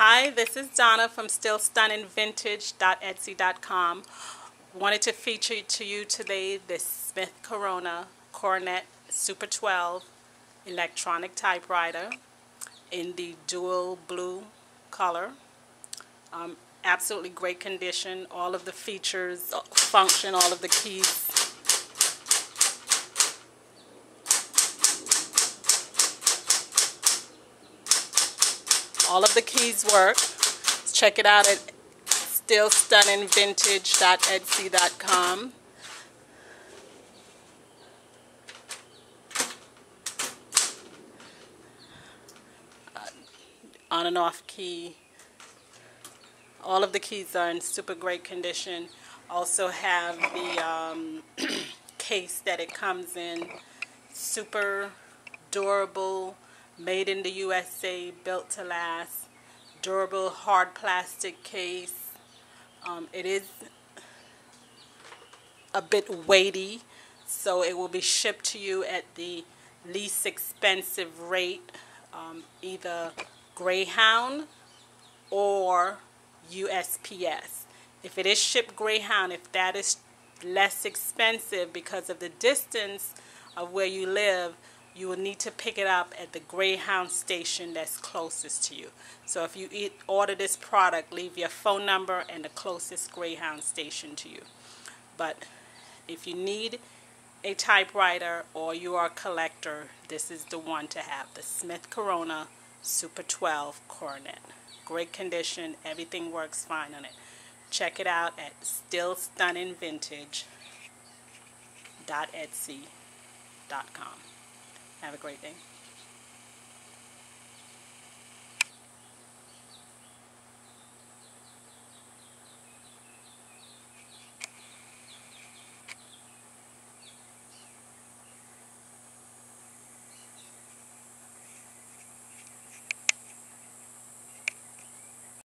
Hi, this is Donna from stillstunningvintage.etsy.com. Wanted to feature to you today this Smith Corona Coronet Super 12 electronic typewriter in the dual blue color. Absolutely great condition. All of the features function, all of the keys. All of the keys work. Check it out at stillstunningvintage.etsy.com. On and off key. All of the keys are in super great condition. Also have the case that it comes in. Super durable, made in the USA, built to last. Durable hard plastic case. It is a bit weighty, so it will be shipped to you at the least expensive rate, either Greyhound or USPS. If it is shipped Greyhound, if that is less expensive because of the distance of where you live, you will need to pick it up at the Greyhound station that's closest to you. So if you order this product, leave your phone number and the closest Greyhound station to you. But if you need a typewriter or you are a collector, this is the one to have, the Smith Corona Super 12 Coronet. Great condition, everything works fine on it. Check it out at stillstunningvintage.etsy.com. Have a great day.